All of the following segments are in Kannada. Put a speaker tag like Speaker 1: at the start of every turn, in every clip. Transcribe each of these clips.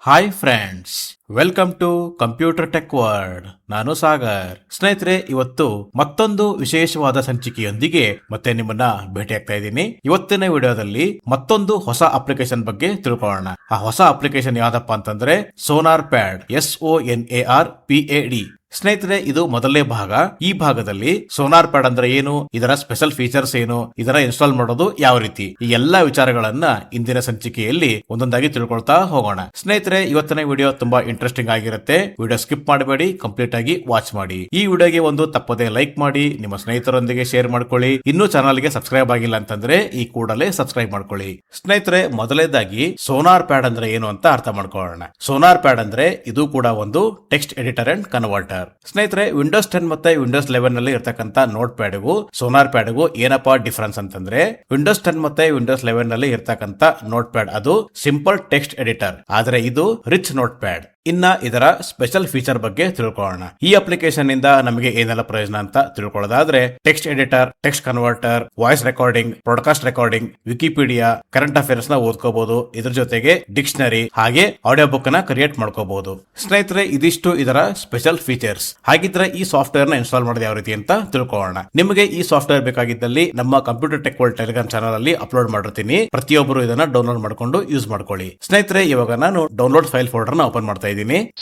Speaker 1: Hi friends, welcome to computer tech world. ನಾನು ಸಾಗರ್. ಸ್ನೇಹಿತರೆ, ಇವತ್ತು ಮತ್ತೊಂದು ವಿಶೇಷವಾದ ಸಂಚಿಕೆಯೊಂದಿಗೆ ಮತ್ತೆ ನಿಮ್ಮನ್ನ ಭೇಟಿ ಆಗ್ತಾ ಇದ್ದೀನಿ. ಇವತ್ತಿನ ವಿಡಿಯೋದಲ್ಲಿ ಮತ್ತೊಂದು ಹೊಸ ಅಪ್ಲಿಕೇಶನ್ ಬಗ್ಗೆ ತಿಳ್ಕೊಳ್ಳೋಣ. ಆ ಹೊಸ ಅಪ್ಲಿಕೇಶನ್ ಯಾವ್ದಪ್ಪ ಅಂತಂದ್ರೆ ಸೋನಾರ್ ಪ್ಯಾಡ್, SONARPAD. ಸ್ನೇಹಿತರೆ, ಇದು ಮೊದಲನೇ ಭಾಗ. ಈ ಭಾಗದಲ್ಲಿ ಸೋನಾರ್ ಪ್ಯಾಡ್ ಅಂದ್ರೆ ಏನು, ಇದರ ಸ್ಪೆಷಲ್ ಫೀಚರ್ಸ್ ಏನು, ಇದರ ಇನ್ಸ್ಟಾಲ್ ಮಾಡೋದು ಯಾವ ರೀತಿ, ಈ ಎಲ್ಲಾ ವಿಚಾರಗಳನ್ನ ಇಂದಿನ ಸಂಚಿಕೆಯಲ್ಲಿ ಒಂದೊಂದಾಗಿ ತಿಳ್ಕೊಳ್ತಾ ಹೋಗೋಣ. ಸ್ನೇಹಿತರೆ, ಇವತ್ತಿನ ವಿಡಿಯೋ ತುಂಬಾ ಇಂಟ್ರೆಸ್ಟಿಂಗ್ ಆಗಿರುತ್ತೆ. ವಿಡಿಯೋ ಸ್ಕಿಪ್ ಮಾಡಬೇಡಿ, ಕಂಪ್ಲೀಟ್ ಆಗಿ ವಾಚ್ ಮಾಡಿ. ಈ ವಿಡಿಯೋಗೆ ಒಂದು ತಪ್ಪದೆ ಲೈಕ್ ಮಾಡಿ, ನಿಮ್ಮ ಸ್ನೇಹಿತರೊಂದಿಗೆ ಶೇರ್ ಮಾಡ್ಕೊಳ್ಳಿ. ಇನ್ನೂ ಚಾನಲ್ಗೆ ಸಬ್ಸ್ಕ್ರೈಬ್ ಆಗಿಲ್ಲ ಅಂತಂದ್ರೆ ಈ ಕೂಡಲೇ ಸಬ್ಸ್ಕ್ರೈಬ್ ಮಾಡ್ಕೊಳ್ಳಿ. ಸ್ನೇಹಿತರೆ, ಮೊದಲನೇದಾಗಿ ಸೋನಾರ್ ಪ್ಯಾಡ್ ಅಂದ್ರೆ ಏನು ಅಂತ ಅರ್ಥ ಮಾಡ್ಕೊಳ್ಳೋಣ. ಸೋನಾರ್ ಪ್ಯಾಡ್ ಅಂದ್ರೆ ಇದು ಕೂಡ ಒಂದು ಟೆಕ್ಸ್ಟ್ ಎಡಿಟರ್ ಅಂಡ್ ಕನ್ವರ್ಟರ್. ಸ್ನೇಹಿತರೆ, ವಿಂಡೋಸ್ 10 ಮತ್ತೆ ವಿಂಡೋಸ್ 11 ನಲ್ಲಿ ಇರತಕ್ಕಂತ ನೋಟ್ ಪ್ಯಾಡ್ಗೂ ಸೋನಾರ್ ಪ್ಯಾಡ್ಗೂ ಏನಪ್ಪಾ ಡಿಫರೆನ್ಸ್ ಅಂತಂದ್ರೆ, ವಿಂಡೋಸ್ 10 ಮತ್ತೆ ವಿಂಡೋಸ್ 11 ನಲ್ಲಿ ಇರತಕ್ಕಂತ ನೋಟ್ ಪ್ಯಾಡ್ ಅದು ಸಿಂಪಲ್ ಟೆಕ್ಸ್ಟ್ ಎಡಿಟರ್, ಆದ್ರೆ ಇದು ರಿಚ್ ನೋಟ್ ಪ್ಯಾಡ್. ಇನ್ನ ಇದರ ಸ್ಪೆಷಲ್ ಫೀಚರ್ ಬಗ್ಗೆ ತಿಳ್ಕೊಳ್ಳೋಣ. ಈ ಅಪ್ಲಿಕೇಶನ್ ಇಂದ ನಮಗೆ ಏನೆಲ್ಲ ಪ್ರಯೋಜನ ಅಂತ ತಿಳ್ಕೊಳ್ಳೋದಾದ್ರೆ, text editor, text converter, voice recording, broadcast recording, Wikipedia, current affairs ನ ಓದ್ಕೋಬಹುದು. ಇದ್ರ ಜೊತೆಗೆ ಡಿಕ್ಷನರಿ ಹಾಗೆ ಆಡಿಯೋ ಬುಕ್ ನ ಕ್ರಿಯೇಟ್ ಮಾಡ್ಕೋಬಹುದು. ಸ್ನೇಹಿತರೆ, ಇದಿಷ್ಟು ಇದರ ಸ್ಪೆಷಲ್ ಫೀಚರ್ಸ್. ಹಾಗಿದ್ರೆ ಈ ಸಾಫ್ಟ್ವೇರ್ ನ ಇನ್ಸ್ಟಾಲ್ ಮಾಡೋದು ಯಾವ ರೀತಿ ಅಂತ ತಿಳ್ಕೊಳ್ಳೋಣ. ನಿಮಗೆ ಈ ಸಾಫ್ಟ್ವೇರ್ ಬೇಕಾಗಿದ್ದಲ್ಲಿ ನಮ್ಮ computer tech world Telegram channel ಅಲ್ಲಿ ಅಪ್ಲೋಡ್ ಮಾಡಿರ್ತೀನಿ. ಪ್ರತಿಯೊಬ್ಬರು ಇದನ್ನ ಡೌನ್ಲೋಡ್ ಮಾಡ್ಕೊಂಡು ಯೂಸ್ ಮಾಡ್ಕೊಳ್ಳಿ. ಸ್ನೇಹಿತರೆ, ಇವಾಗ ನಾನು ಡೌನ್ಲೋಡ್ ಫೈಲ್ ಫೋಲ್ಡರ್ ನ ಓಪನ್ ಮಾಡ್ತಾ ಇದ್ದೀನಿ.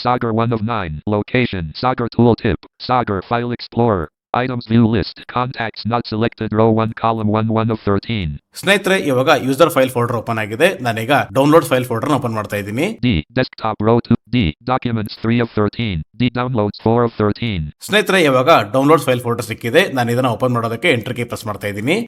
Speaker 2: Sagar 1 of 9. Location. Sagar Tooltip. Sagar File Explorer. Items View List. Contacts not selected. Row 1 Column 1 of 13.
Speaker 1: ಸ್ನೇಹಿತರೆ, ಇವಾಗ ಯೂಸರ್ ಫೈಲ್ ಫೋಲ್ಡರ್ ಓಪನ್ ಆಗಿದೆ. ನಾನೀಗ ಡೌನ್ಲೋಡ್ ಫೈಲ್ ಫೋಲ್ಡರ್ ಓಪನ್ ಮಾಡ್ತಾ ಇದ್ದೀನಿ.
Speaker 2: D. Desktop Row 2. D. Documents 3 of 13. D. Downloads 4 of 13.
Speaker 1: ಸ್ನೇಹಿತರೆ, ಇವಾಗ ಡೌನ್ಲೋಡ್ ಫೈಲ್ ಫೋಲ್ಡರ್ ಸಿಕ್ಕಿದೆ. ನಾನು ಇದನ್ನ ಓಪನ್ ಮಾಡೋದಕ್ಕೆ ಎಂಟರ್ ಕೀ ಪ್ರೆಸ್ ಮಾಡ್ತಾ ಇದ್ದೀನಿ.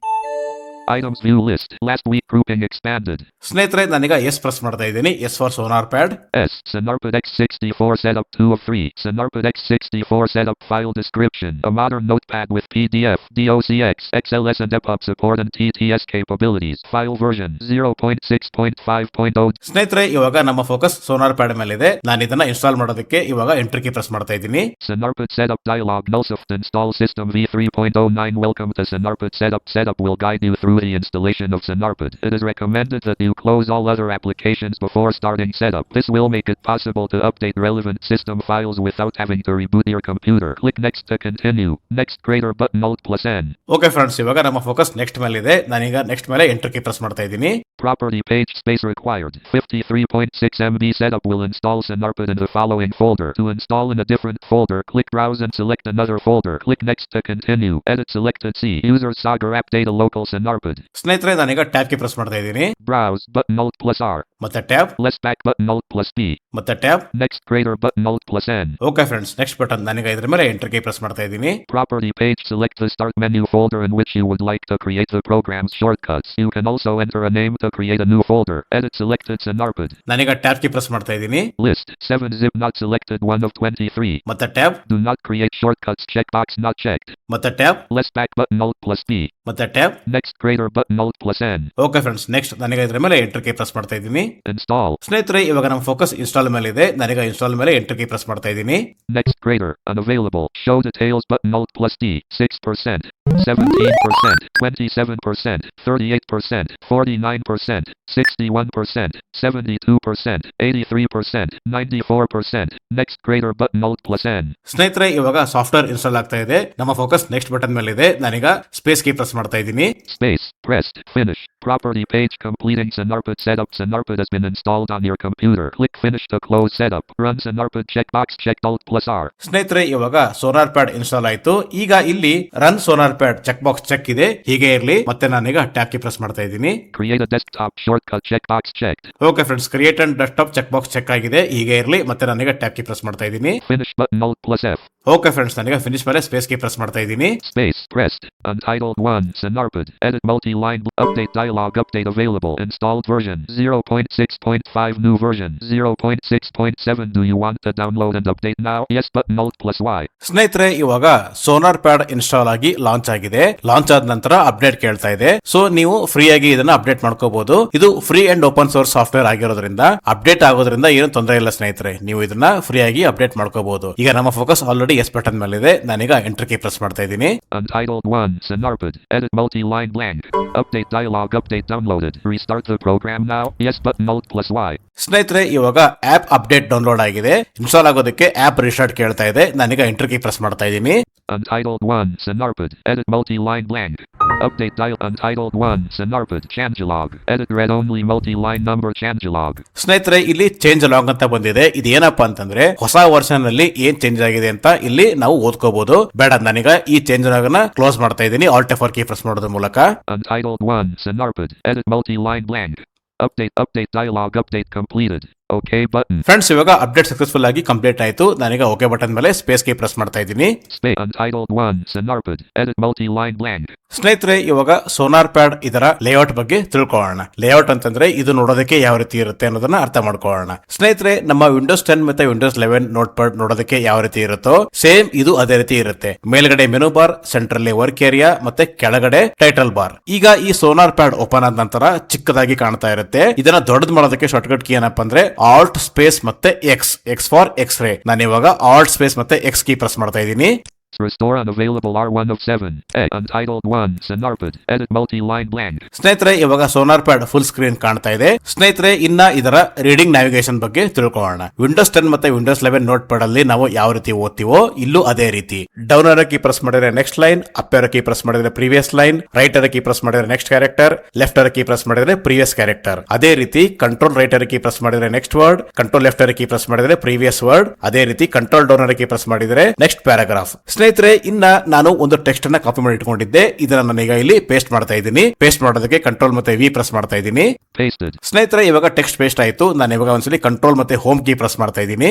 Speaker 2: Items View List. Last week grouping expanded.
Speaker 1: ಸ್ನೇಹಿತರೆ, ನಾನೀಗ ಎಸ್ ಪ್ರೆಸ್ ಮಾಡ್ತಾ ಇದ್ದೀನಿ. S for Sonarpad.
Speaker 2: S. Sonarpad X64 Setup 2 of 3. Sonarpad X64 Setup File Description. A modern notepad with PDF, DOCX, XLS and EPUB support and TTS capabilities. File version 0.6.5.0.
Speaker 1: ಸ್ನೇಹಿತರೆ, ಇವಾಗ ನಮ್ಮ ಫೋಕಸ್ ಸೋನಾರ್ ಪ್ಯಾಡ್ ಮೇಲೆ ಇದೆ. ನಾನು ಇದನ್ನ ಇನ್ಸ್ಟಾಲ್ ಮಾಡೋದಕ್ಕೆ ಇವಾಗ ಎಂಟರ್ ಕೀ ಪ್ರೆಸ್ ಮಾಡ್ತಾ ಇದ್ದೀನಿ.
Speaker 2: Sonarpad Setup Dialog. Nullsoft Install System v3.09. Welcome to Sonarpad Setup. Setup will guide you through the installation of Sonarpad. It is recommended that you close all other applications before starting setup. This will make it possible to update relevant system files without having to reboot your computer. Click next to continue. Next greater button Alt+N.
Speaker 1: Okay friends, ಇವಾಗ ನಮ್ಮ ಫೋಕಸ್ ನೆಕ್ಸ್ಟ್ ಮೇಲೆ ಇದೆ. ನಾನೀಗ ನೆಕ್ಸ್ಟ್ ಮೇಲೆ ಎಂಟರ್ ಕೀ ಪ್ರೆಸ್ ಮಾಡ್ತಾ ಇದ್ದೀನಿ.
Speaker 2: Property page space required. 53.6 MB. Setup will install Sonarpad in the following folder. To install in a different folder, click Browse and select another folder. Click next to continue. Edit selected C. User Sagar app data local Sonarpad.
Speaker 1: ಸ್ನೇಹಿತರೆ, ನಾನೀಗ ಟ್ಯಾಬ್ ಕೀ ಪ್ರೆಸ್ ಮಾಡ್ತಾ ಇದ್ದೀನಿ.
Speaker 2: Browse button Alt+R.
Speaker 1: ಮತ್ತೆ tab,
Speaker 2: Less back button Alt+B.
Speaker 1: ಮತ್ತೆ tab.
Speaker 2: Next greater button Alt+N.
Speaker 1: Okay friends, next button. ನಾನೀಗ ಇದ್ರ ಮೇಲೆ ಎಂಟರ್ ಕೀ ಪ್ರೆಸ್ ಮಾಡ್ತಾ ಇದ್ದೀನಿ.
Speaker 2: Property page. Select the start menu folder in which you would like to create the program's shortcuts. You can also enter a name to create a new folder. Edit selected Sonarpad.
Speaker 1: ನಾನೀಗ ಟ್ಯಾಬ್ ಕೀ ಪ್ರೆಸ್ ಮಾಡ್ತಾ ಇದ್ದೀನಿ.
Speaker 2: List 7-zip not selected 1 of 23.
Speaker 1: ಮತ್ತೆ tab,
Speaker 2: Do not create shortcuts checkbox not checked.
Speaker 1: ಮತ್ತೆ tab,
Speaker 2: Less back button Alt+B.
Speaker 1: ಮತ್ತೆ tab.
Speaker 2: Next greater button Alt+N.
Speaker 1: Okay friends, next ನಾನೀಗ ಇದ್ರ ಮೇಲೆ ಎಂಟರ್ ಕೀ ಪ್ರೆಸ್ ಮಾಡ್ತಾ ಇದ್ದೀನಿ.
Speaker 2: Install.
Speaker 1: ಸ್ನೇಹಿತರೆ, ಇವಾಗ ನಮ್ಮ ಫೋಕಸ್ ಇನ್ಸ್ಟಾಲ್ ಮೇಲೆ ಇದೆ. ನಾನೀಗ ಇನ್ಸ್ಟಾಲ್ ಮೇಲೆ ಎಂಟರ್ ಕೀ ಪ್ರೆಸ್ ಮಾಡ್ತಾ ಇದ್ದೀನಿ.
Speaker 2: Next greater unavailable. Show details button Alt+D. 6%, 17%, 27%, 38%, 49%, 61%, 72%, 83%, 94%. Next greater button Alt+N.
Speaker 1: ಸ್ನೇಹಿತರೆ, ಇವಾಗ ಸಾಫ್ಟ್ವೇರ್ ಇನ್ಸ್ಟಾಲ್ ಆಗ್ತಾ ಇದೆ. ನಮ್ಮ ಫೋಕಸ್ ನೆಕ್ಸ್ಟ್ ಬಟನ್ ಮೇಲೆ ಇದೆ. ನಾನೀಗ ಸ್ಪೇಸ್ ಕೀ ಪ್ರೆಸ್ ಮಾಡ್ತಾ ಇದ್ದೀನಿ.
Speaker 2: Space pressed. Finish. Property page completing Sonarpad setup. Sonarpad has been installed on your computer. Click finish to close setup. Run Sonarpad checkbox checked Alt+R.
Speaker 1: ಸ್ನೇಹಿತರೆ, ಇವಾಗ ಸೋನಾರ್ ಪ್ಯಾಡ್ ಇನ್ಸ್ಟಾಲ್ ಆಯ್ತು. ಈಗ ಇಲ್ಲಿ run Sonarpad check box check ಇದೆ. ಹೀಗೆ ಇರಲಿ. ಮತ್ತೆ ನಾನೀಗ ಟ್ಯಾಬ್ ಕೀ ಪ್ರೆಸ್ ಮಾಡ್ತಾ ಇದ್ದೀನಿ.
Speaker 2: Create a desktop shortcut checkbox checked.
Speaker 1: Okay friends, create and desktop check box check ಆಗಿದೆ. ಹೀಗೆ ಇರಲಿ. ಮತ್ತೆ ನಾನೀಗ ಟ್ಯಾಬ್ ಕೀ ಪ್ರೆಸ್ ಮಾಡ್ತಾ ಇದ್ದೀನಿ.
Speaker 2: Finish button Alt+F.
Speaker 1: Okay friends, ನಾನೀಗ ಫಿನಿಶ್ ಮೇಲೆ ಸ್ಪೇಸ್ ಕೀ ಪ್ರೆಸ್ ಮಾಡ್ತಾ ಇದ್ದೀನಿ.
Speaker 2: Space pressed. Untitled 1. Sonarpad. Edit multi-line. Update dialog. Update available. Installed version 0.6.5. New version 0.6.7. Do you want to download and update now? Yes button Alt+Y.
Speaker 1: ಸ್ನೇಹಿತರೆ, ಇವಾಗ ಸೋನಾರ್ ಪ್ಯಾಡ್ ಇನ್ಸ್ಟಾಲ್ ಆಗಿ ಲಾಂಚ್ ಆಗಿದೆ. ಲಾಂಚ್ ಆದ ನಂತರ ಅಪ್ಡೇಟ್ ಕೇಳ್ತಾ ಇದೆ. ಸೊ ನೀವು ಫ್ರೀ ಆಗಿ ಇದನ್ನ ಅಪ್ಡೇಟ್ ಮಾಡ್ಕೋಬಹುದು. ಇದು free and open source software ಆಗಿರೋದ್ರಿಂದ ಅಪ್ಡೇಟ್ ಆಗೋದ್ರಿಂದ ಏನು ತೊಂದರೆ ಇಲ್ಲ ಸ್ನೇಹಿತರೆ. ನೀವು ಇದನ್ನ ಫ್ರೀ ಆಗಿ ಅಪ್ಡೇಟ್ ಮಾಡ್ಕೋಬಹುದು. ಈಗ ನಮ್ಮ ಫೋಕಸ್ ಆಲ್ರೆಡಿ ಎಸ್ ಬಟನ್ ಮೇಲಿದೆ. ನಾನೀಗ ಎಂಟರ್ ಕೀ ಪ್ರೆಸ್ ಮಾಡ್ತಾ ಇದ್ದೀನಿ.
Speaker 2: Untitled 1, Synarpid, edit multi-line blank. Update dialog, update downloaded. Restart the program now. Yes button Alt plus Y.
Speaker 1: ಸ್ನೇಹಿತರೆ, ಇವಾಗ ಆಪ್ ಅಪ್ಡೇಟ್ ಡೌನ್ಲೋಡ್ ಆಗಿದೆ. ಇನ್ಸ್ಟಾಲ್ ಆಗೋದಕ್ಕೆ ಆಪ್ ರಿಸ್ಟಾರ್ಟ್ ಕೇಳ್ತಾ ಇದೆ. ನಾನೀಗ ಎಂಟರ್ ಕೀ ಪ್ರೆಸ್ ಮಾಡ್ತಾ ಇದ್ದೀನಿ.
Speaker 2: Untitled 1, Synarpid, edit multi-line blank. Update dial Untitled 1, Synarpid, changelog. Edit read only multi-line number changelog.
Speaker 1: ಸ್ನೇಹಿತರೆ, ಇಲ್ಲಿ ಚೇಂಜ್ ಅಲಾಂಗ್ ಅಂತ ಬಂದಿದೆ. ಇದು ಏನಪ್ಪಾ ಅಂತಂದ್ರೆ ಹೊಸ ವರ್ಷನ್ ಅಲ್ಲಿ ಏನ್ ಚೇಂಜ್ ಆಗಿದೆ ಅಂತ ಇಲ್ಲಿ ನಾವು ಓದ್ಕೋಬಹುದು. ಬೇಡ, ನಾನೀಗ ಈ ಚೇಂಜ್ ಅಲಾಂಗ್ ಕ್ಲೋಸ್ ಮಾಡ್ತಾ ಇದ್ದೀನಿ Alt F4 ಕೀ ಪ್ರೆಸ್ ಮಾಡೋದ್ರ ಮೂಲಕ.
Speaker 2: Untitled 1, Synarpid, edit multi-line blank. Update dialog, update completed. Okay button.
Speaker 1: Friends, ಇವಾಗ ಅಪ್ಡೇಟ್ ಸಕ್ಸಸ್ಫುಲ್ ಆಗಿ ಕಂಪ್ಲೀಟ್ ಆಯ್ತು. ನಾನೀಗ ಓಕೆ ಬಟನ್ ಮೇಲೆ ಸ್ಪೇಸ್ ಕೀ ಪ್ರೆಸ್ ಮಾಡ್ತಾ ಇದ್ದೀನಿ.
Speaker 2: Untitled 1, Synarpid, edit multi-line blank.
Speaker 1: ಸ್ನೇಹಿತರೆ, ಇವಾಗ ಸೋನಾರ್ ಪ್ಯಾಡ್ ಇದರ ಲೇಔಟ್ ಬಗ್ಗೆ ತಿಳ್ಕೊಳ್ಳೋಣ. ಲೇಔಟ್ ಅಂತಂದ್ರೆ ಇದು ನೋಡೋದಕ್ಕೆ ಯಾವ ರೀತಿ ಇರುತ್ತೆ ಅನ್ನೋದನ್ನ ಅರ್ಥ ಮಾಡ್ಕೊಳ್ಳೋಣ. ಸ್ನೇಹಿತರೆ, ನಮ್ಮ ವಿಂಡೋಸ್ 10 ಮತ್ತೆ ವಿಂಡೋಸ್ 11 ನೋಟ್ ಪ್ಯಾಡ್ ನೋಡೋದಕ್ಕೆ ಯಾವ ರೀತಿ ಇರುತ್ತೋ ಸೇಮ್ ಇದು ಅದೇ ರೀತಿ ಇರುತ್ತೆ. ಮೇಲ್ಗಡೆ ಮೆನು ಬಾರ್, ಸೆಂಟ್ರಲ್ಲಿ ವರ್ಕ್ ಏರಿಯಾ ಮತ್ತೆ ಕೆಳಗಡೆ ಟೈಟಲ್ ಬಾರ್. ಈಗ ಈ ಸೋನಾರ್ ಪ್ಯಾಡ್ ಓಪನ್ ಆದ ನಂತರ ಚಿಕ್ಕದಾಗಿ ಕಾಣ್ತಾ ಇರುತ್ತೆ. ಇದನ್ನ ದೊಡ್ಡದು ಮಾಡೋದಕ್ಕೆ ಶಾರ್ಟ್ಕಟ್ ಕೀ ಏನಪ್ಪಾ ಅಂದ್ರೆ Alt ಸ್ಪೇಸ್ ಮತ್ತೆ X ಫಾರ್ ಎಕ್ಸ್-ರೇ. ನಾನು ಇವಾಗ Alt ಸ್ಪೇಸ್ ಮತ್ತೆ X ಕೀ ಪ್ರೆಸ್ ಮಾಡ್ತಾ ಇದ್ದೀನಿ.
Speaker 2: Restore unavailable R1 of 7. Untitled 1, Synarpid, edit multi-line blank.
Speaker 1: ಸ್ನೇಹಿತರೆ, ಇವಾಗ ಸೋನಾರ್ ಪ್ಯಾಡ್ ಫುಲ್ ಸ್ಕ್ರೀನ್ ಕಾಣ್ತಾ ಇದೆ. ಸ್ನೇಹಿತರೆ, ಇನ್ನ ಇದರ ರೀಡಿಂಗ್ ನ್ಯಾವಿಗೇಷನ್ ಬಗ್ಗೆ ತಿಳ್ಕೊಳ್ಳೋಣ. ವಿಂಡೋಸ್ 10 ಮತ್ತೆ ವಿಂಡೋಸ್ 11 ನೋಟ್ ಪ್ಯಾಡ್ ಅಲ್ಲಿ ನಾವು ಯಾವ ರೀತಿ ಓದ್ತೀವೋ ಇಲ್ಲೂ ಅದೇ ರೀತಿ. ಡೌನ್ ಅರ ಕೀ ಪ್ರೆಸ್ ಮಾಡಿದ್ರೆ ನೆಕ್ಸ್ಟ್ ಲೈನ್, ಅಪ್ ಅರ ಕೀ ಪ್ರೆಸ್ ಮಾಡಿದ್ರೆ ಪ್ರೀವಿಯಸ್ ಲೈನ್, ರೈಟ್ ಅರ ಕೀ ಪ್ರೆಸ್ ಮಾಡಿದ್ರೆ ನೆಕ್ಸ್ಟ್ ಕ್ಯಾರೆಕ್ಟರ್, ಲೆಫ್ಟ್ ಅರ ಕೀ ಪ್ರೆಸ್ ಮಾಡಿದ್ರೆ ಪ್ರೀವಿಯಸ್ ಕ್ಯಾರೆಕ್ಟರ್. ಅದೇ ರೀತಿ ಕಂಟ್ರೋಲ್ ರೈಟ್ ಅರ ಕೀ ಪ್ರೆಸ್ ಮಾಡಿದ್ರೆ ನೆಕ್ಸ್ಟ್ ವರ್ಡ್, ಕಂಟ್ರೋಲ್ ಲೆಫ್ಟ್ ಅರ ಕೀ ಪ್ರೆಸ್ ಮಾಡಿದ್ರೆ ಪ್ರೀವಿಯಸ್ ವರ್ಡ್. ಅದೇ ರೀತಿ ಕಂಟ್ರೋಲ್ ಡೌನ್ ಅರ ಕೀ ಪ್ರೆಸ್ ಮಾಡಿದ್ರೆ ನೆಕ್ಸ್ಟ್ ಪ್ಯಾರಾಗ್ರಾಫ್. ಸ್ನೇಹಿತರೆ, ಇನ್ನ ನಾನು ಒಂದು ಟೆಕ್ಸ್ಟ್ ಅನ್ನ ಕಾಪಿ ಮಾಡಿ ಇಟ್ಕೊಂಡಿದ್ದೆ. ಇದನ್ನ ನಾನೀಗ ಇಲ್ಲಿ ಪೇಸ್ಟ್ ಮಾಡ್ತಾ ಇದ್ದೀನಿ. ಪೇಸ್ಟ್ ಮಾಡೋದಕ್ಕೆ ಕಂಟ್ರೋಲ್ ಮತ್ತೆ ವಿ ಪ್ರೆಸ್ ಮಾಡ್ತಾ ಇದ್ದೀನಿ. ಸ್ನೇಹಿತರೆ, ಇವಾಗ ಟೆಕ್ಸ್ಟ್ ಪೇಸ್ಟ್ ಆಯ್ತು. ನಾನು ಇವಾಗ ಒಂದ್ಸಲಿ ಕಂಟ್ರೋಲ್ ಮತ್ತೆ ಹೋಮ್ ಕೀ ಪ್ರೆಸ್ ಮಾಡ್ತಾ ಇದ್ದೀನಿ.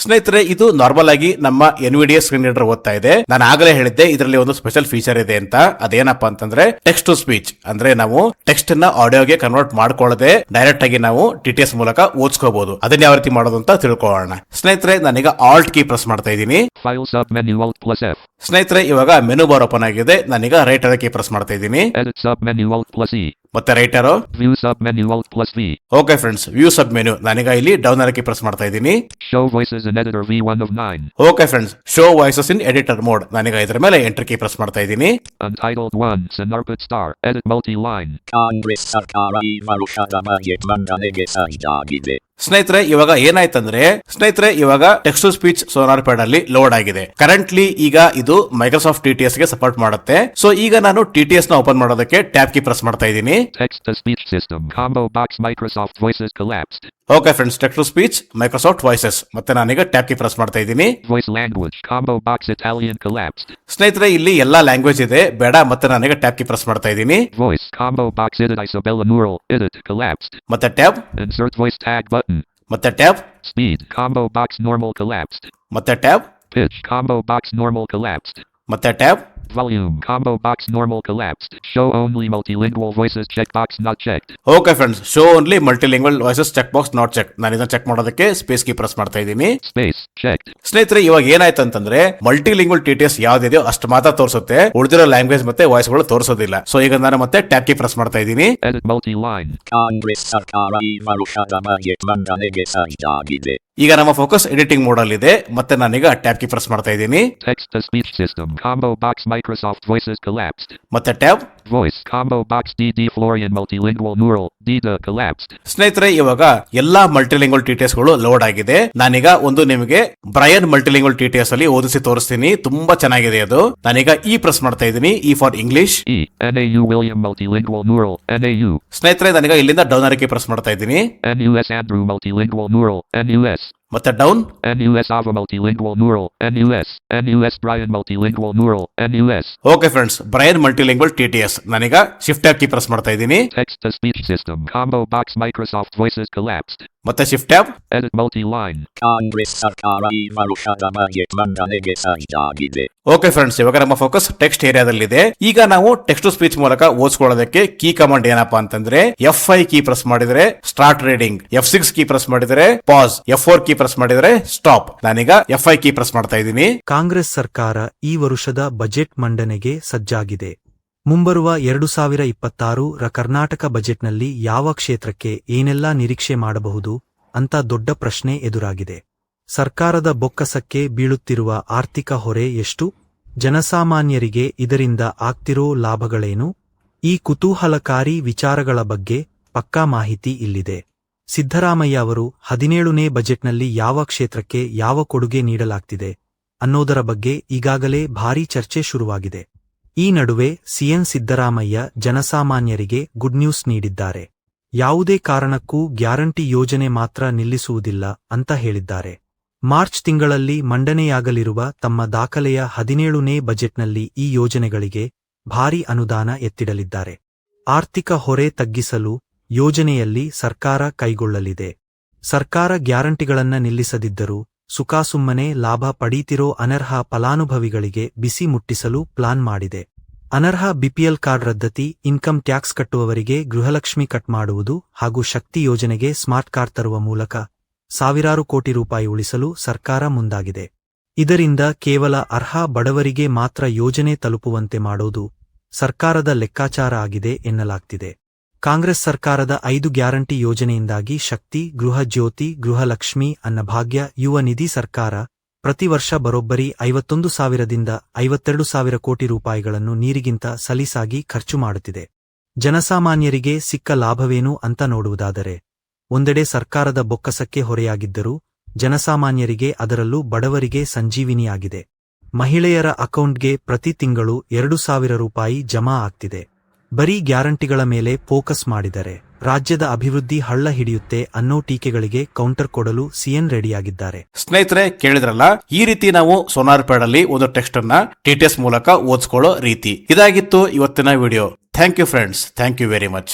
Speaker 1: ಸ್ನೇಹಿತರೆ, ಇದು ನಾರ್ಮಲ್ ಆಗಿ ನಮ್ಮ NVDA ಸ್ಕ್ರೀನ್ ರೀಡರ್ ಓದ್ತಾ ಇದೆ. ನಾನು ಆಗಲೇ ಹೇಳಿದ್ದೆ ಇದರಲ್ಲಿ ಒಂದು ಸ್ಪೆಷಲ್ ಫೀಚರ್ ಇದೆ ಅಂತ. ಅದೇನಪ್ಪಾ ಅಂತಂದ್ರೆ ಟೆಕ್ಸ್ಟ್ ಟು ಸ್ಪೀಚ್. ಅಂದ್ರೆ ನಾವು ಟೆಕ್ಸ್ಟ್ ಅನ್ನ ಆಡಿಯೋಗೆ ಕನ್ವರ್ಟ್ ಮಾಡ್ಕೊಳ್ಳದೆ ಡೈರೆಕ್ಟ್ ಆಗಿ ನಾವು TTS ಮೂಲಕ ಓದಿಸ್ಕೋಬಹುದು. ಅದನ್ನ ಯಾವ ರೀತಿ ಮಾಡೋದು ಅಂತ ತಿಳ್ಕೊಳ್ಳೋಣ. ಸ್ನೇಹಿತರೆ, ನಾನೀಗ Alt ಕೀ ಪ್ರೆಸ್ ಮಾಡ್ತಾ ಇದ್ದೀನಿ.
Speaker 2: File sub menu Alt plus F.
Speaker 1: ಸ್ನೇಹಿತರೆ, ಇವಾಗ ಮೆನು ಬಾರ್ ಓಪನ್ ಆಗಿದೆ. ನಾನೀಗ ರೈಟ್ ಅರ ಕೀ ಪ್ರೆಸ್ ಮಾಡ್ತಾ ಇದ್ದೀನಿ.
Speaker 2: Edit sub menu Alt plus E.
Speaker 1: ಮತ್ತೆ right arrow
Speaker 2: View sub menu Alt plus V.
Speaker 1: Okay friends, view ಸಬ್ ಮೆನು. ನಾನೀಗ ಇಲ್ಲಿ ಡೌನ್ ಅರ ಕೀ ಪ್ರೆಸ್ ಮಾಡ್ತಾ ಇದ್ದೀನಿ.
Speaker 2: Show voices in editor V1 of 9.
Speaker 1: Okay friends, show voices in editor mode. ನಾನೀಗ ಇದರ ಮೇಲೆ ಎಂಟರ್ ಕೀ ಪ್ರೆಸ್ ಮಾಡ್ತಾ ಇದ್ದೀನಿ.
Speaker 2: Untitled 1, Synarpid star, edit multi-line.
Speaker 1: ಸ್ನೇಹಿತರೆ, ಇವಾಗ ಏನಾಯ್ತಂದ್ರೆ ಸ್ನೇಹಿತರೆ, ಇವಾಗ text to speech Sonarpad ಅಲ್ಲಿ ಲೋಡ್ ಆಗಿದೆ. ಕರೆಂಟ್ಲಿ ಈಗ ಇದು ಮೈಕ್ರೋಸಾಫ್ಟ್ TTS ಗೆ ಸಪೋರ್ಟ್ ಮಾಡುತ್ತೆ. ಸೊ ಈಗ ನಾನು TTS ನ ಓಪನ್ ಮಾಡೋದಕ್ಕೆ ಟ್ಯಾಬ್ ಕೀ ಪ್ರೆಸ್ ಮಾಡ್ತಾ ಇದ್ದೀನಿ.
Speaker 2: Text to speech system combo box Microsoft Voices collapsed.
Speaker 1: Okay friends, text to speech Microsoft voices. ಮತ್ತೆ ನಾನೀಗ ಟ್ಯಾಬ್ ಕೀ ಪ್ರೆಸ್ ಮಾಡ್ತಾ ಇದ್ದೀನಿ.
Speaker 2: Voice language combo box Italian collapsed.
Speaker 1: ಸ್ನೇಹಿತರೆ, ಇಲ್ಲಿ ಎಲ್ಲಾ ಲ್ಯಾಂಗ್ವೇಜ್ ಇದೆ. ಬೇಡ, ಮತ್ತೆ ನಾನೀಗ ಟ್ಯಾಬ್ ಕೀ ಪ್ರೆಸ್ ಮಾಡ್ತಾ ಇದ್ದೀನಿ.
Speaker 2: Voice combo box edit Isabella Neural edit collapsed.
Speaker 1: ಮತ್ತೆ tab,
Speaker 2: Insert voice tag button.
Speaker 1: ಮತ್ತೆ tab,
Speaker 2: Speed combo box normal collapsed.
Speaker 1: ಮತ್ತೆ tab,
Speaker 2: Pitch combo box normal collapsed.
Speaker 1: ಮತ್ತೆ tab,
Speaker 2: Volume combo box normal collapsed. Show only multilingual voices checkbox not checked.
Speaker 1: Okay friends, show only multilingual voices check box not check. ನಾನು ಇದನ್ನ ಚೆಕ್ ಮಾಡೋದಕ್ಕೆ ಸ್ಪೇಸ್ ಕೀ ಪ್ರೆಸ್ ಮಾಡ್ತಾ ಇದ್ದೀನಿ.
Speaker 2: Space checked.
Speaker 1: ಸ್ನೇಹಿತರೆ, ಇವಾಗ ಏನಾಯ್ತು ಅಂತಂದ್ರೆ ಮಲ್ಟಿಲಿಂಗ್ವಲ್ TTS ಯಾವ್ದಿದೆಯೋ ಅಷ್ಟು ಮಾತ್ರ ತೋರಿಸುತ್ತೆ, ಉಳಿದಿರೋ ಲ್ಯಾಂಗ್ವೇಜ್ ಮತ್ತೆ ವಾಯ್ಸ್ ಗಳು ತೋರಿಸೋದಿಲ್ಲ. ಸೊ ಈಗ ನಾನು ಮತ್ತೆ ಟ್ಯಾಬ್ ಕೀ ಪ್ರೆಸ್ ಮಾಡ್ತಾ ಇದ್ದೀನಿ.
Speaker 2: Edit multi-line.
Speaker 1: ಈಗ ನಮ್ಮ ಫೋಕಸ್ ಎಡಿಟಿಂಗ್ ಮೋಡ್ ಅಲ್ಲಿ ಇದೆ. ಮತ್ತೆ ನಾನೀಗ ಟ್ಯಾಬ್ ಕೀ ಪ್ರೆಸ್ ಮಾಡ್ತಾ ಇದ್ದೀನಿ.
Speaker 2: Text to speech system combo box Microsoft Voices collapsed.
Speaker 1: ಮತ್ತೆ tab,
Speaker 2: Voice combo box DD Florian multilingual neural DIDA collapsed.
Speaker 1: ಸ್ನೇಹಿತರೆ, ಇವಾಗ ಎಲ್ಲಾ ಮಲ್ಟಿಲಿಂಗ್ವಲ್ TTS ಗಳು ಲೋಡ್ ಆಗಿದೆ. ನಾನೀಗ ಒಂದು ನಿಮಗೆ ಬ್ರಯನ್ ಮಲ್ಟಿಲಿಂಗ್ವಲ್ TTS ಅಲ್ಲಿ ಓದಿಸಿ ತೋರಿಸ್ತೀನಿ. ತುಂಬಾ ಚೆನ್ನಾಗಿದೆ ಅದು. ನಾನೀಗ ಈ ಪ್ರೆಸ್ ಮಾಡ್ತಾ ಇದ್ದೀನಿ. E for English.
Speaker 2: NAU William multilingual neural NAU.
Speaker 1: ಸ್ನೇಹಿತರೆ, ನಾನೀಗ ಇಲ್ಲಿಂದ ಡೌನ್ ಅರ ಕೀ ಪ್ರೆಸ್ ಮಾಡ್ತಾ ಇದ್ದೀನಿ.
Speaker 2: NUS Andrew multilingual neural NUS.
Speaker 1: ಮತ್ತೆ down,
Speaker 2: NUS Ava multilingual neural NUS Brian multilingual neural NUS.
Speaker 1: Okay friends, Brian multilingual TTS. ನಾನೀಗ ಶಿಫ್ಟ್ ಟ್ಯಾಬ್ ಕೀ ಪ್ರೆಸ್ ಮಾಡ್ತಾ ಇದ್ದೀನಿ.
Speaker 2: Text to speech system combo box Microsoft Voices collapsed.
Speaker 1: ಮತ್ತೆ shift tab,
Speaker 2: Edit multi-line.
Speaker 1: Okay friends, ಇವಾಗ ನಮ್ಮ ಫೋಕಸ್ ಟೆಕ್ಸ್ಟ್ ಏರಿಯಾದಲ್ಲಿದೆ. ಈಗ ನಾವು ಟೆಕ್ಸ್ಟ್ ಟು ಸ್ಪೀಚ್ ಮೂಲಕ ಓದಿಸ್ಕೊಳ್ಳೋದಕ್ಕೆ ಕೀ ಕಮಾಂಡ್ ಏನಪ್ಪಾ ಅಂತಂದ್ರೆ F5 ಕೀ ಪ್ರೆಸ್ ಮಾಡಿದ್ರೆ start reading, F6 key press ಮಾಡಿದ್ರೆ ಪಾಸ್, F4 ಕೀ ಪ್ರೆಸ್ ಮಾಡಿದ್ರೆ ಸ್ಟಾಪ್. ನಾನೀಗ F5 ಕೀ ಪ್ರೆಸ್ ಮಾಡ್ತಾ ಇದ್ದೀನಿ.
Speaker 3: ಕಾಂಗ್ರೆಸ್ ಸರ್ಕಾರ ಈ ವರುಷದ ಬಜೆಟ್ ಮಂಡನೆಗೆ ಸಜ್ಜಾಗಿದೆ. ಮುಂಬರುವ 2026 ರ ಕರ್ನಾಟಕ ಬಜೆಟ್ನಲ್ಲಿ ಯಾವ ಕ್ಷೇತ್ರಕ್ಕೆ ಏನೆಲ್ಲಾ ನಿರೀಕ್ಷೆ ಮಾಡಬಹುದು ಅಂತ ದೊಡ್ಡ ಪ್ರಶ್ನೆ ಎದುರಾಗಿದೆ. ಸರ್ಕಾರದ ಬೊಕ್ಕಸಕ್ಕೆ ಬೀಳುತ್ತಿರುವ ಆರ್ಥಿಕ ಹೊರೆ ಎಷ್ಟು? ಜನಸಾಮಾನ್ಯರಿಗೆ ಇದರಿಂದ ಆಗ್ತಿರೋ ಲಾಭಗಳೇನು? ಈ ಕುತೂಹಲಕಾರಿ ವಿಚಾರಗಳ ಬಗ್ಗೆ ಪಕ್ಕಾ ಮಾಹಿತಿ ಇಲ್ಲಿದೆ. ಸಿದ್ದರಾಮಯ್ಯ ಅವರು 17ನೇ ಬಜೆಟ್ನಲ್ಲಿ ಯಾವ ಕ್ಷೇತ್ರಕ್ಕೆ ಯಾವ ಕೊಡುಗೆ ನೀಡಲಾಗ್ತಿದೆ ಅನ್ನೋದರ ಬಗ್ಗೆ ಈಗಾಗಲೇ ಭಾರೀ ಚರ್ಚೆ ಶುರುವಾಗಿದೆ. ಈ ನಡುವೆ ಸಿಎಂ ಸಿದ್ದರಾಮಯ್ಯ ಜನಸಾಮಾನ್ಯರಿಗೆ ಗುಡ್ ನ್ಯೂಸ್ ನೀಡಿದ್ದಾರೆ. ಯಾವುದೇ ಕಾರಣಕ್ಕೂ ಗ್ಯಾರಂಟಿ ಯೋಜನೆ ಮಾತ್ರ ನಿಲ್ಲಿಸುವುದಿಲ್ಲ ಅಂತ ಹೇಳಿದ್ದಾರೆ. ಮಾರ್ಚ್ ತಿಂಗಳಲ್ಲಿ ಮಂಡನೆಯಾಗಲಿರುವ ತಮ್ಮ ದಾಖಲೆಯ 17ನೇ ಬಜೆಟ್ನಲ್ಲಿ ಈ ಯೋಜನೆಗಳಿಗೆ ಭಾರೀ ಅನುದಾನ ಎತ್ತಿಡಲಿದ್ದಾರೆ. ಆರ್ಥಿಕ ಹೊರೆ ತಗ್ಗಿಸಲು ಯೋಜನೆಯಲ್ಲಿ ಸರ್ಕಾರ ಕೈಗೊಳ್ಳಲಿದೆ. ಸರ್ಕಾರ ಗ್ಯಾರಂಟಿಗಳನ್ನ ನಿಲ್ಲಿಸದಿದ್ದರೂ ಸುಖಾಸುಮ್ಮನೆ ಲಾಭ ಪಡೀತಿರೋ ಅನರ್ಹ ಫಲಾನುಭವಿಗಳಿಗೆ ಬಿಸಿ ಮುಟ್ಟಿಸಲು ಪ್ಲಾನ್ ಮಾಡಿದೆ. ಅನರ್ಹ ಬಿಪಿಎಲ್ ಕಾರ್ಡ್ ರದ್ದತಿ, ಇನ್ಕಮ್ ಟ್ಯಾಕ್ಸ್ ಕಟ್ಟುವವರಿಗೆ ಗೃಹಲಕ್ಷ್ಮಿ ಕಟ್ ಮಾಡುವುದು ಹಾಗೂ ಶಕ್ತಿ ಯೋಜನೆಗೆ ಸ್ಮಾರ್ಟ್ ಕಾರ್ಡ್ ತರುವ ಮೂಲಕ ಸಾವಿರಾರು ಕೋಟಿ ರೂಪಾಯಿ ಉಳಿಸಲು ಸರ್ಕಾರ ಮುಂದಾಗಿದೆ. ಇದರಿಂದ ಕೇವಲ ಅರ್ಹ ಬಡವರಿಗೆ ಮಾತ್ರ ಯೋಜನೆ ತಲುಪುವಂತೆ ಮಾಡೋದು ಸರ್ಕಾರದ ಲೆಕ್ಕಾಚಾರ ಆಗಿದೆ ಎನ್ನಲಾಗ್ತಿದೆ. ಕಾಂಗ್ರೆಸ್ ಸರ್ಕಾರದ 5 ಗ್ಯಾರಂಟಿ ಯೋಜನೆಯಿಂದಾಗಿ ಶಕ್ತಿ, ಗೃಹ ಜ್ಯೋತಿ, ಗೃಹಲಕ್ಷ್ಮಿ, ಅನ್ನಭಾಗ್ಯ, ಯುವ ನಿಧಿ ಸರ್ಕಾರ ಪ್ರತಿ ವರ್ಷ ಬರೋಬ್ಬರಿ 51,000ದಿಂದ 52,000 ಕೋಟಿ ರೂಪಾಯಿಗಳನ್ನು ನೀರಿಗಿಂತ ಸಲೀಸಾಗಿ ಖರ್ಚು ಮಾಡುತ್ತಿದೆ. ಜನಸಾಮಾನ್ಯರಿಗೆ ಸಿಕ್ಕ ಲಾಭವೇನು ಅಂತ ನೋಡುವುದಾದರೆ, ಒಂದೆಡೆ ಸರ್ಕಾರದ ಬೊಕ್ಕಸಕ್ಕೆ ಹೊರೆಯಾಗಿದ್ದರೂ ಜನಸಾಮಾನ್ಯರಿಗೆ, ಅದರಲ್ಲೂ ಬಡವರಿಗೆ ಸಂಜೀವಿನಿಯಾಗಿದೆ. ಮಹಿಳೆಯರ ಅಕೌಂಟ್ಗೆ ಪ್ರತಿ ತಿಂಗಳು 2,000 ರೂಪಾಯಿ ಜಮಾ ಆಗ್ತಿದೆ. ಬರೀ ಗ್ಯಾರಂಟಿಗಳ ಮೇಲೆ ಫೋಕಸ್ ಮಾಡಿದರೆ ರಾಜ್ಯದ ಅಭಿವೃದ್ಧಿ ಹಳ್ಳ ಹಿಡಿಯುತ್ತೆ ಅನ್ನೋ ಟೀಕೆಗಳಿಗೆ ಕೌಂಟರ್ ಕೊಡಲು ಸಿಎಂ ರೆಡಿಯಾಗಿದ್ದಾರೆ.
Speaker 1: ಸ್ನೇಹಿತರೆ, ಕೇಳಿದ್ರಲ್ಲ, ಈ ರೀತಿ ನಾವು ಸೋನಾರ್ ಪ್ಯಾಡ್ ಅಲ್ಲಿ ಓದೋ ಟೆಕ್ಸ್ಟ್ ಅನ್ನ ಟಿಟಿಎಸ್ ಮೂಲಕ ಓದಿಸ್ಕೊಳ್ಳೋ ರೀತಿ. ಇದಾಗಿತ್ತು ಇವತ್ತಿನ ವಿಡಿಯೋ. Thank you friends, thank you very much.